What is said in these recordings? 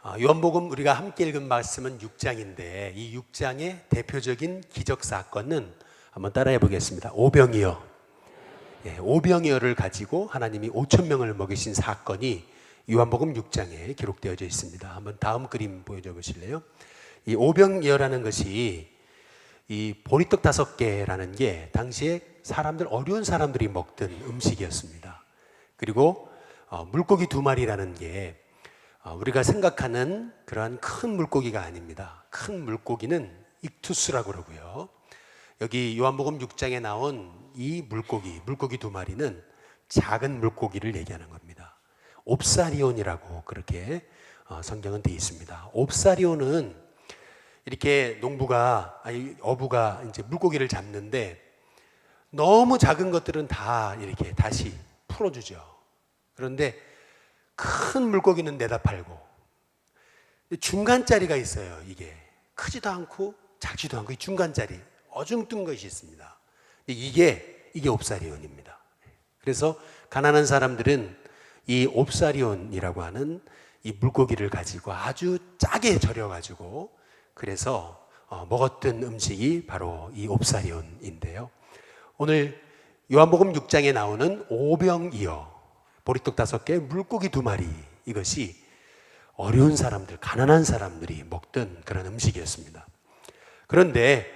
요한복음 우리가 함께 읽은 말씀은 6장인데 이 6장의 대표적인 기적 사건은 한번 따라해 보겠습니다. 오병이어. 오병이어를 가지고 하나님이 5천 명을 먹이신 사건이 요한복음 6장에 기록되어져 있습니다. 한번 다음 그림 보여줘 보실래요? 이 오병이어라는 것이 이 보리떡 5개라는 게 당시에 어려운 사람들이 먹던 음식이었습니다. 그리고 물고기 2마리라는 게 우리가 생각하는 그러한 큰 물고기가 아닙니다. 큰 물고기는 익투스라고 그러고요. 여기 요한복음 6장에 나온 이 물고기 2마리는 작은 물고기를 얘기하는 겁니다. 옵사리온이라고 그렇게 성경은 되어 있습니다. 옵사리온은 이렇게 어부가 이제 물고기를 잡는데 너무 작은 것들은 다 이렇게 다시 풀어주죠. 그런데 큰 물고기는 내다 팔고 중간짜리가 있어요. 이게 크지도 않고 작지도 않고 이 중간짜리 어중뜬 것이 있습니다. 이게 옵사리온입니다. 그래서 가난한 사람들은 이 옵사리온이라고 하는 이 물고기를 가지고 아주 짜게 절여가지고 그래서 먹었던 음식이 바로 이 옵사리온인데요. 오늘 요한복음 6장에 나오는 오병이어 보리떡 5개, 물고기 2마리 이것이 어려운 사람들, 가난한 사람들이 먹던 그런 음식이었습니다. 그런데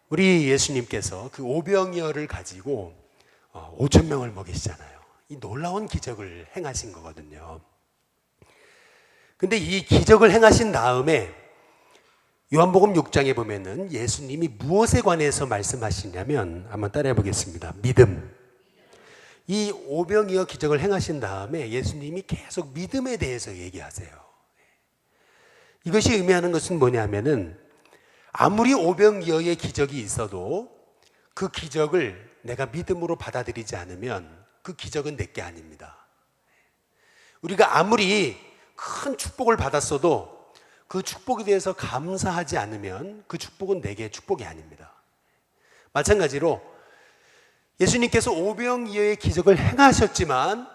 우리 예수님께서 그 오병이어를 가지고 5천 명을 먹이시잖아요. 이 놀라운 기적을 행하신 거거든요. 근데 이 기적을 행하신 다음에 요한복음 6장에 보면은 예수님이 무엇에 관해서 말씀하시냐면 한번 따라해 보겠습니다. 믿음. 이 오병이어 기적을 행하신 다음에 예수님이 계속 믿음에 대해서 얘기하세요. 이것이 의미하는 것은 뭐냐면은 아무리 오병이어의 기적이 있어도 그 기적을 내가 믿음으로 받아들이지 않으면 그 기적은 내게 아닙니다. 우리가 아무리 큰 축복을 받았어도 그 축복에 대해서 감사하지 않으면 그 축복은 내게 축복이 아닙니다. 마찬가지로 예수님께서 오병이어의 기적을 행하셨지만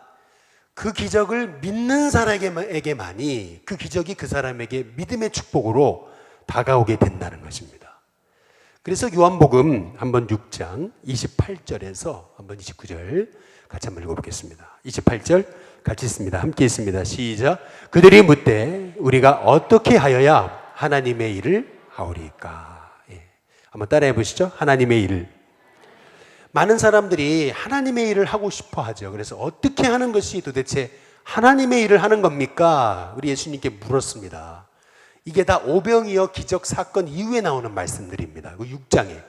그 기적을 믿는 사람에게만이 그 기적이 그 사람에게 믿음의 축복으로 다가오게 된다는 것입니다. 그래서 요한복음 한번 6장 28절에서 한번 29절 같이 한번 읽어보겠습니다. 28절 같이 있습니다. 함께 있습니다. 시작. 그들이 묻되 우리가 어떻게 하여야 하나님의 일을 하오리까? 한번 따라해 보시죠. 하나님의 일을. 많은 사람들이 하나님의 일을 하고 싶어 하죠. 그래서 어떻게 하는 것이 도대체 하나님의 일을 하는 겁니까? 우리 예수님께 물었습니다. 이게 다 오병이어 기적 사건 이후에 나오는 말씀들입니다. 그 6장에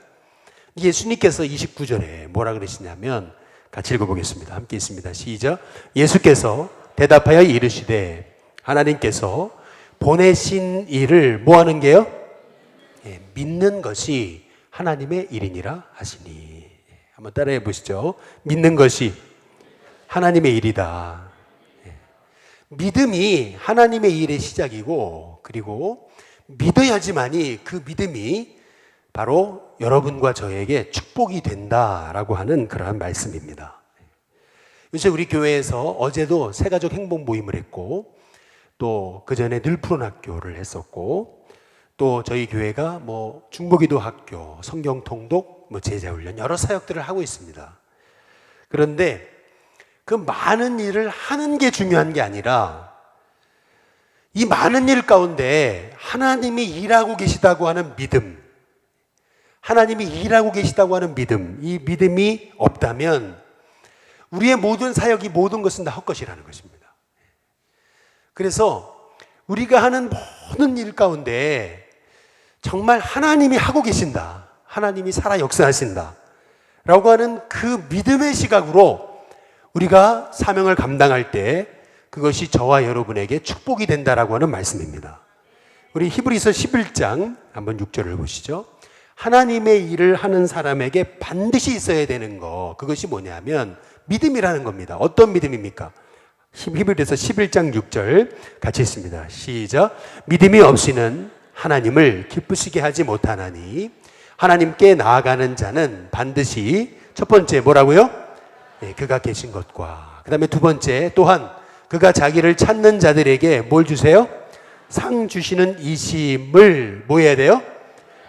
예수님께서 29절에 뭐라 그러시냐면 같이 읽어보겠습니다. 함께 있습니다. 시작. 예수께서 대답하여 이르시되 하나님께서 보내신 일을 뭐 하는 게요? 믿는 것이 하나님의 일이니라 하시니. 한번 따라해 보시죠. 믿는 것이 하나님의 일이다. 믿음이 하나님의 일의 시작이고 그리고 믿어야지만이 그 믿음이 바로 여러분과 저에게 축복이 된다라고 하는 그러한 말씀입니다. 요새 우리 교회에서 어제도 새가족 행복 모임을 했고 또 그 전에 늘푸른 학교를 했었고 또 저희 교회가 중보기도 학교, 성경 통독, 제자훈련 여러 사역들을 하고 있습니다. 그런데 그 많은 일을 하는 게 중요한 게 아니라 이 많은 일 가운데 하나님이 일하고 계시다고 하는 믿음, 하나님이 일하고 계시다고 하는 믿음, 이 믿음이 없다면 우리의 모든 사역이 모든 것은 다 헛것이라는 것입니다. 그래서 우리가 하는 모든 일 가운데 정말 하나님이 하고 계신다, 하나님이 살아 역사하신다 라고 하는 그 믿음의 시각으로 우리가 사명을 감당할 때 그것이 저와 여러분에게 축복이 된다라고 하는 말씀입니다. 우리 히브리서 11장 한번 6절을 보시죠. 하나님의 일을 하는 사람에게 반드시 있어야 되는 거, 그것이 뭐냐면 믿음이라는 겁니다. 어떤 믿음입니까? 히브리서 11장 6절 같이 있습니다. 시작. 믿음이 없이는 하나님을 기쁘시게 하지 못하나니 하나님께 나아가는 자는 반드시 첫 번째 뭐라고요? 그가 계신 것과 그 다음에 두 번째 또한 그가 자기를 찾는 자들에게 뭘 주세요? 상 주시는 이심을 뭐 해야 돼요?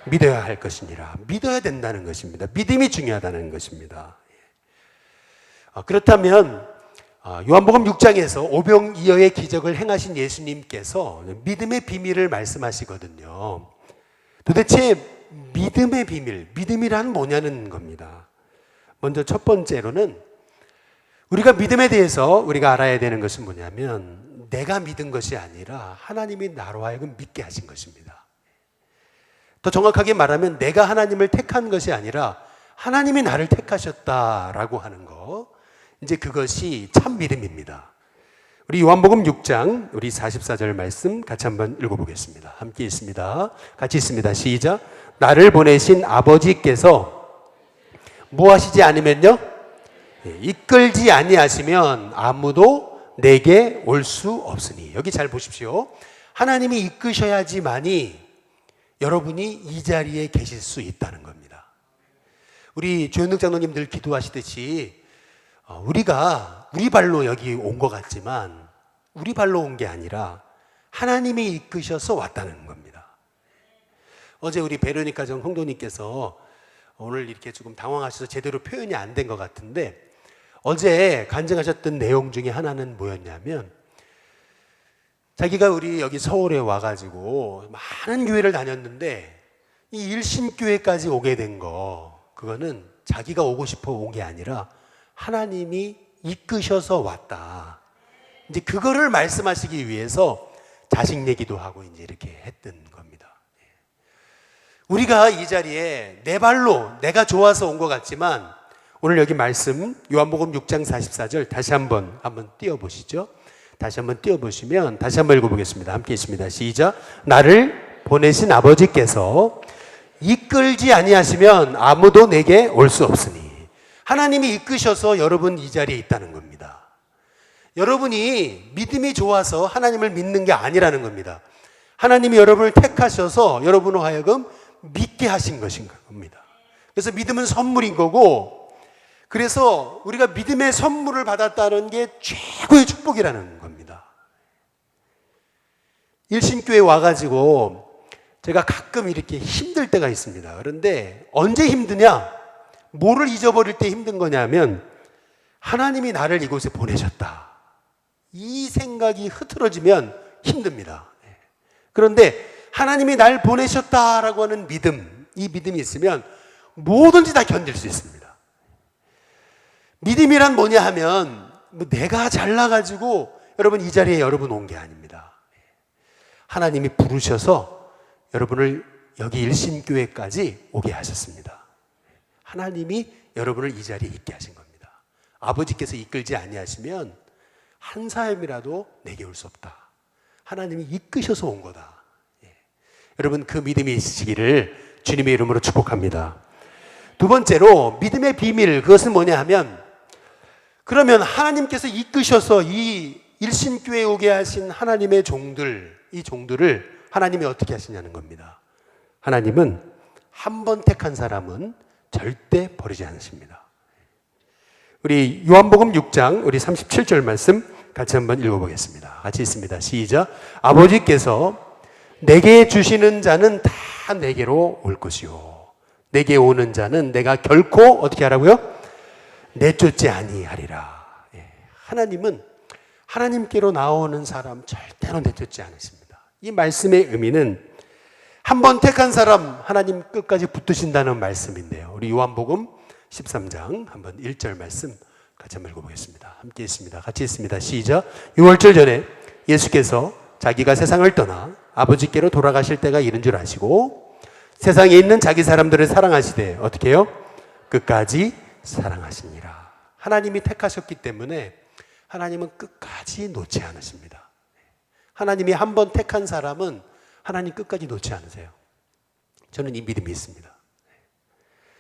믿어야 할 것이니라. 믿어야 된다는 것입니다. 믿음이 중요하다는 것입니다. 그렇다면 요한복음 6장에서 오병이어의 기적을 행하신 예수님께서 믿음의 비밀을 말씀하시거든요. 도대체 믿음의 비밀, 믿음이란 뭐냐는 겁니다. 먼저 첫 번째로는 우리가 믿음에 대해서 우리가 알아야 되는 것은 뭐냐면 내가 믿은 것이 아니라 하나님이 나로 하여금 믿게 하신 것입니다. 더 정확하게 말하면 내가 하나님을 택한 것이 아니라 하나님이 나를 택하셨다라고 하는 거, 이제 그것이 참 믿음입니다. 우리 요한복음 6장 우리 44절 말씀 같이 한번 읽어보겠습니다. 함께 있습니다. 같이 있습니다. 시작. 나를 보내신 아버지께서 뭐 하시지 않으면요? 이끌지 아니하시면 아무도 내게 올 수 없으니. 여기 잘 보십시오. 하나님이 이끄셔야지만이 여러분이 이 자리에 계실 수 있다는 겁니다. 우리 조현득 장로님들 기도하시듯이 우리가 우리 발로 여기 온 것 같지만 우리 발로 온 게 아니라 하나님이 이끄셔서 왔다는 겁니다. 어제 우리 베로니카 정 홍도님께서 오늘 이렇게 조금 당황하셔서 제대로 표현이 안 된 것 같은데, 어제 간증하셨던 내용 중에 하나는 뭐였냐면 자기가 우리 여기 서울에 와가지고 많은 교회를 다녔는데 이 일신교회까지 오게 된 거, 그거는 자기가 오고 싶어 온 게 아니라 하나님이 이끄셔서 왔다. 이제 그거를 말씀하시기 위해서 자식 얘기도 하고 이제 이렇게 했던 겁니다. 우리가 이 자리에 내 발로 내가 좋아서 온 것 같지만 오늘 여기 말씀 요한복음 6장 44절 다시 한번 띄워보시죠. 다시 한번 띄워보시면 다시 한번 읽어보겠습니다. 함께 있습니다. 시작. 나를 보내신 아버지께서 이끌지 아니하시면 아무도 내게 올 수 없으니. 하나님이 이끄셔서 여러분 이 자리에 있다는 겁니다. 여러분이 믿음이 좋아서 하나님을 믿는 게 아니라는 겁니다. 하나님이 여러분을 택하셔서 여러분으로 하여금 믿게 하신 것인 겁니다. 그래서 믿음은 선물인 거고, 그래서 우리가 믿음의 선물을 받았다는 게 최고의 축복이라는 겁니다. 일신교회 와가지고 제가 가끔 이렇게 힘들 때가 있습니다. 그런데 언제 힘드냐? 뭐를 잊어버릴 때 힘든 거냐면 하나님이 나를 이곳에 보내셨다. 이 생각이 흐트러지면 힘듭니다. 그런데 하나님이 날 보내셨다라고 하는 믿음, 이 믿음이 있으면 뭐든지 다 견딜 수 있습니다. 믿음이란 뭐냐 하면 내가 잘나가지고 여러분 이 자리에 여러분 온 게 아닙니다. 하나님이 부르셔서 여러분을 여기 일신교회까지 오게 하셨습니다. 하나님이 여러분을 이 자리에 있게 하신 겁니다. 아버지께서 이끌지 아니하시면 한 사람이라도 내게 올 수 없다. 하나님이 이끄셔서 온 거다. 여러분 그 믿음이 있으시기를 주님의 이름으로 축복합니다. 두 번째로 믿음의 비밀, 그것은 뭐냐 하면, 그러면 하나님께서 이끄셔서 이 일신교회에 오게 하신 하나님의 종들, 이 종들을 하나님이 어떻게 하시냐는 겁니다. 하나님은 한 번 택한 사람은 절대 버리지 않으십니다. 우리 요한복음 6장 우리 37절 말씀 같이 한번 읽어보겠습니다. 같이 있습니다. 시작. 아버지께서 내게 주시는 자는 다 내게로 올 것이요 내게 오는 자는 내가 결코 어떻게 하라고요? 내쫓지 아니하리라. 하나님은 하나님께로 나오는 사람 절대로 내쫓지 않으십니다. 이 말씀의 의미는 한 번 택한 사람 하나님 끝까지 붙드신다는 말씀인데요. 우리 요한복음 13장 한번 1절 말씀 같이 한번 읽어보겠습니다. 함께 있습니다. 같이 있습니다. 시작. 6월절 전에 예수께서 자기가 세상을 떠나 아버지께로 돌아가실 때가 이른 줄 아시고 세상에 있는 자기 사람들을 사랑하시되 어떻게 해요? 끝까지 사랑하시니라. 하나님이 택하셨기 때문에 하나님은 끝까지 놓지 않으십니다. 하나님이 한 번 택한 사람은 하나님 끝까지 놓지 않으세요. 저는 이 믿음이 있습니다.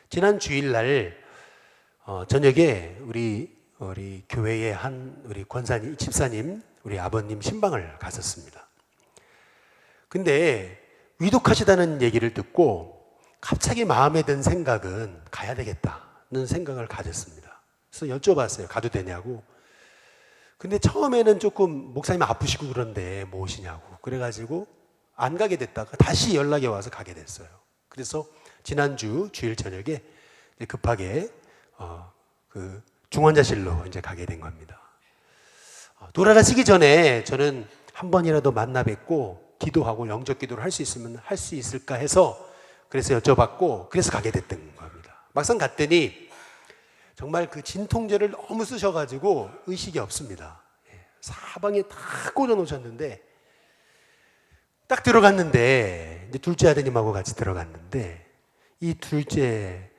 지난 주일날 저녁에 우리 교회의 우리 권사님, 집사님, 우리 아버님 신방을 갔었습니다. 근데 위독하시다는 얘기를 듣고 갑자기 마음에 든 생각은 가야 되겠다는 생각을 가졌습니다. 그래서 여쭤봤어요. 가도 되냐고. 근데 처음에는 조금 목사님 아프시고 그런데 뭐 오시냐고. 그래가지고 안 가게 됐다가 다시 연락이 와서 가게 됐어요. 그래서 지난주 주일 저녁에 급하게 그 중환자실로 이제 가게 된 겁니다. 돌아가시기 전에 저는 한 번이라도 만나 뵙고 기도하고 영접 기도를 할 수 있으면 할 수 있을까 해서 그래서 여쭤봤고 그래서 가게 됐던 겁니다. 막상 갔더니 정말 그 진통제를 너무 쓰셔가지고 의식이 없습니다. 사방에 다 꽂아 놓으셨는데 딱 들어갔는데 이제 둘째 아드님하고 같이 들어갔는데 이 둘째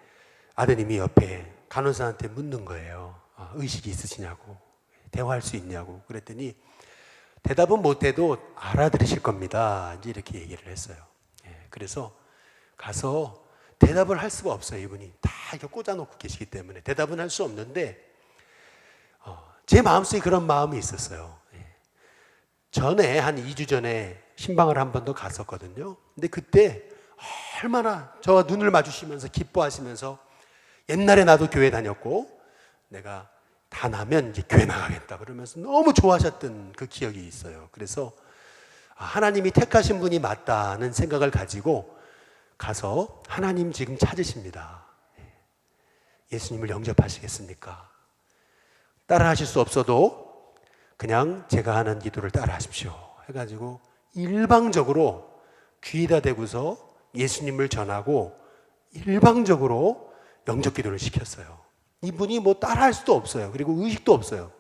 아드님이 옆에 간호사한테 묻는 거예요. 의식이 있으시냐고, 대화할 수 있냐고. 그랬더니 대답은 못해도 알아들으실 겁니다. 이제 이렇게 얘기를 했어요. 그래서 가서 대답을 할 수가 없어요. 이분이 다 이렇게 꽂아놓고 계시기 때문에 대답은 할 수 없는데 제 마음속에 그런 마음이 있었어요. 전에 한 2주 전에 신방을 한 번 더 갔었거든요. 근데 그때 얼마나 저와 눈을 마주치면서 기뻐하시면서 옛날에 나도 교회 다녔고 내가 다 나면 이제 교회 나가겠다 그러면서 너무 좋아하셨던 그 기억이 있어요. 그래서 하나님이 택하신 분이 맞다는 생각을 가지고 가서 하나님 지금 찾으십니다. 예수님을 영접하시겠습니까? 따라 하실 수 없어도 그냥 제가 하는 기도를 따라 하십시오 해가지고 일방적으로 귀에다 대고서 예수님을 전하고 일방적으로 영접 기도를 시켰어요. 이분이 뭐 따라 할 수도 없어요. 그리고 의식도 없어요.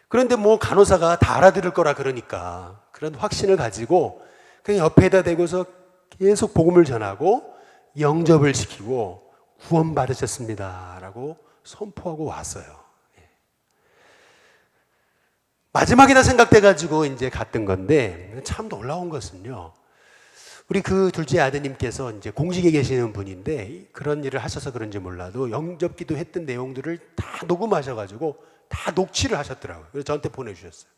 그런데 뭐 간호사가 다 알아들을 거라 그러니까 그런 확신을 가지고 그냥 옆에다 대고서 계속 복음을 전하고 영접을 시키고 구원 받으셨습니다 라고 선포하고 왔어요. 마지막이다 생각돼가지고 이제 갔던 건데 참 놀라운 것은요. 우리 그 둘째 아드님께서 이제 공직에 계시는 분인데 그런 일을 하셔서 그런지 몰라도 영접기도 했던 내용들을 다 녹음하셔가지고 다 녹취를 하셨더라고요. 그래서 저한테 보내주셨어요.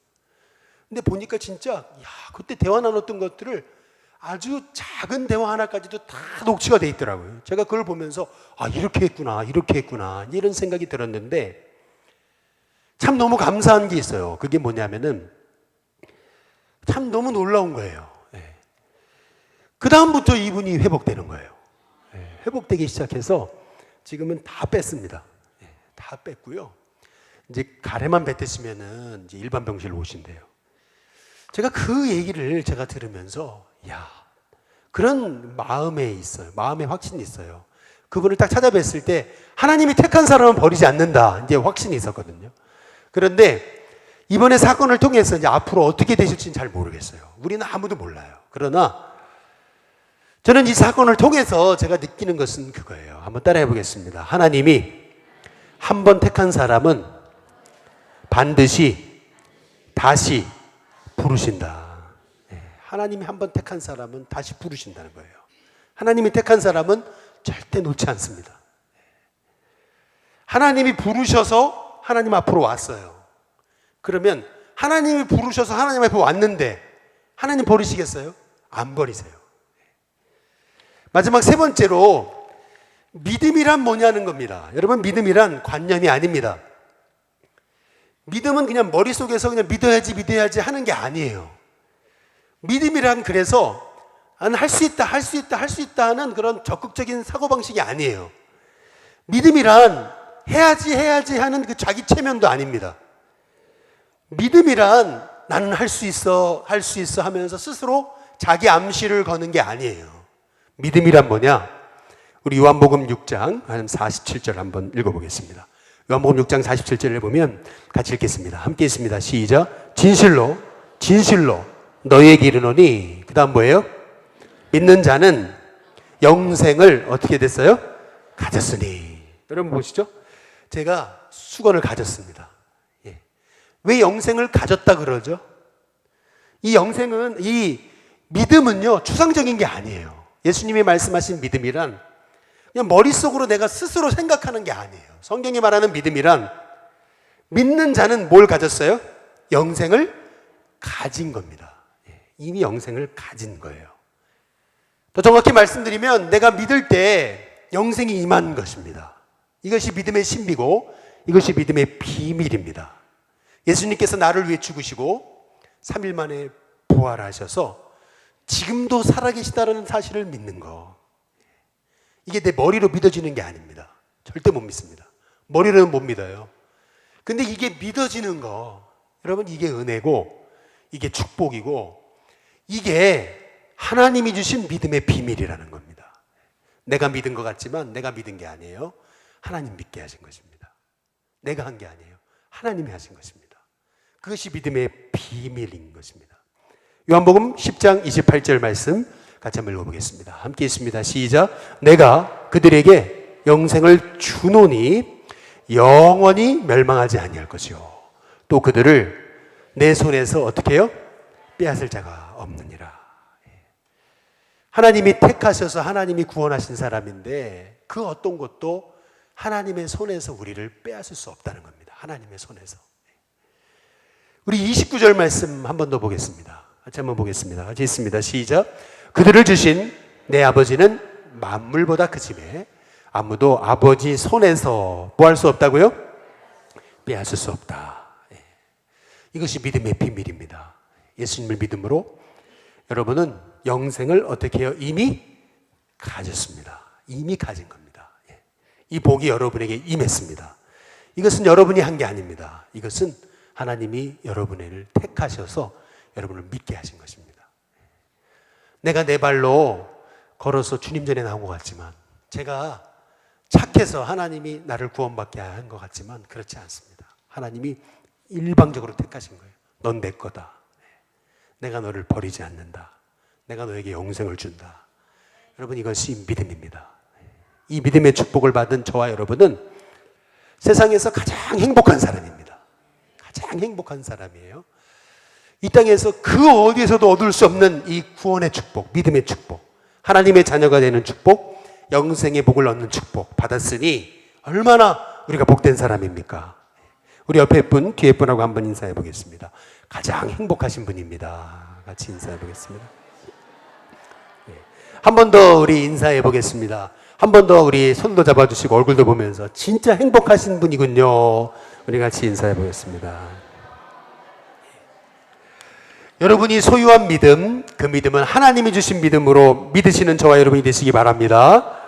근데 보니까 진짜 그때 대화 나눴던 것들을 아주 작은 대화 하나까지도 다 녹취가 돼 있더라고요. 제가 그걸 보면서 이렇게 했구나 이렇게 했구나 이런 생각이 들었는데 참 너무 감사한 게 있어요. 그게 뭐냐면은 참 너무 놀라운 거예요. 그 다음부터 이분이 회복되는 거예요. 회복되기 시작해서 지금은 다 뺐습니다. 다 뺐고요. 이제 가래만 뱉으시면은 이제 일반 병실로 오신대요. 제가 그 얘기를 제가 들으면서 그런 마음에 있어요. 마음에 확신이 있어요. 그분을 딱 찾아뵀을 때 하나님이 택한 사람은 버리지 않는다. 이제 확신이 있었거든요. 그런데 이번에 사건을 통해서 이제 앞으로 어떻게 되실지는 잘 모르겠어요. 우리는 아무도 몰라요. 그러나 저는 이 사건을 통해서 제가 느끼는 것은 그거예요. 한번 따라해 보겠습니다. 하나님이 한 번 택한 사람은 반드시 다시 부르신다. 하나님이 한 번 택한 사람은 다시 부르신다는 거예요. 하나님이 택한 사람은 절대 놓지 않습니다. 하나님이 부르셔서 하나님 앞으로 왔어요. 그러면 하나님이 부르셔서 하나님 앞에 왔는데 하나님 버리시겠어요? 안 버리세요. 마지막 세 번째로 믿음이란 뭐냐는 겁니다. 여러분, 믿음이란 관념이 아닙니다. 믿음은 그냥 머릿속에서 그냥 믿어야지 하는 게 아니에요. 믿음이란 그래서 할 수 있다 하는 그런 적극적인 사고방식이 아니에요. 믿음이란 해야지 하는 그 자기 체면도 아닙니다. 믿음이란 나는 할 수 있어 하면서 스스로 자기 암시를 거는 게 아니에요. 믿음이란 뭐냐? 우리 요한복음 6장 한 47절 한번 읽어보겠습니다. 요한복음 6장 47절을 보면 같이 읽겠습니다. 함께 있습니다. 시작. 진실로 너희에게 이르노니, 그 다음 뭐예요? 믿는 자는 영생을 어떻게 됐어요? 가졌으니. 여러분 보시죠. 제가 수건을 가졌습니다. 왜 영생을 가졌다 그러죠? 이 영생은, 이 믿음은요, 추상적인 게 아니에요. 예수님이 말씀하신 믿음이란 그냥 머릿속으로 내가 스스로 생각하는 게 아니에요. 성경이 말하는 믿음이란 믿는 자는 뭘 가졌어요? 영생을 가진 겁니다. 이미 영생을 가진 거예요. 더 정확히 말씀드리면 내가 믿을 때 영생이 임한 것입니다. 이것이 믿음의 신비고 이것이 믿음의 비밀입니다. 예수님께서 나를 위해 죽으시고 3일 만에 부활하셔서 지금도 살아계시다는 사실을 믿는 거. 이게 내 머리로 믿어지는 게 아닙니다. 절대 못 믿습니다. 머리로는 못 믿어요. 근데 이게 믿어지는 거, 여러분, 이게 은혜고, 이게 축복이고, 이게 하나님이 주신 믿음의 비밀이라는 겁니다. 내가 믿은 것 같지만 내가 믿은 게 아니에요. 하나님 믿게 하신 것입니다. 내가 한 게 아니에요. 하나님이 하신 것입니다. 그것이 믿음의 비밀인 것입니다. 요한복음 10장 28절 말씀 같이 한번 읽어보겠습니다. 함께 있습니다. 시작. 내가 그들에게 영생을 주노니 영원히 멸망하지 아니할 것이요 또 그들을 내 손에서 어떻게 해요? 빼앗을 자가 없느니라. 하나님이 택하셔서 하나님이 구원하신 사람인데 그 어떤 것도 하나님의 손에서 우리를 빼앗을 수 없다는 겁니다. 하나님의 손에서. 우리 29절 말씀 한 번 더 보겠습니다. 같이 한번 보겠습니다. 같이 있습니다. 시작. 그들을 주신 내 아버지는 만물보다 크시매 아무도 아버지 손에서 뭐 할 수 없다고요? 빼앗을 수 없다. 이것이 믿음의 비밀입니다. 예수님을 믿음으로 여러분은 영생을 어떻게 해요? 이미 가졌습니다. 이미 가진 겁니다. 이 복이 여러분에게 임했습니다. 이것은 여러분이 한 게 아닙니다. 이것은 하나님이 여러분을 택하셔서 여러분을 믿게 하신 것입니다. 내가 내 발로 걸어서 주님 전에 나온 것 같지만, 제가 착해서 하나님이 나를 구원받게 한 것 같지만 그렇지 않습니다. 하나님이 일방적으로 택하신 거예요. 넌 내 거다. 내가 너를 버리지 않는다. 내가 너에게 영생을 준다. 여러분, 이것이 믿음입니다. 이 믿음의 축복을 받은 저와 여러분은 세상에서 가장 행복한 사람입니다. 가장 행복한 사람이에요. 이 땅에서 그 어디에서도 얻을 수 없는 이 구원의 축복, 믿음의 축복, 하나님의 자녀가 되는 축복, 영생의 복을 얻는 축복 받았으니 얼마나 우리가 복된 사람입니까? 우리 옆에 분, 뒤에 분하고 한번 인사해 보겠습니다. 가장 행복하신 분입니다. 같이 인사해 보겠습니다. 한 번 더 우리 인사해 보겠습니다. 한 번 더 우리 손도 잡아주시고 얼굴도 보면서 진짜 행복하신 분이군요. 우리 같이 인사해 보겠습니다. 여러분이 소유한 믿음, 그 믿음은 하나님이 주신 믿음으로 믿으시는 저와 여러분이 되시기 바랍니다.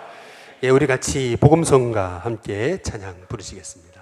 우리 같이 복음성과 함께 찬양 부르시겠습니다.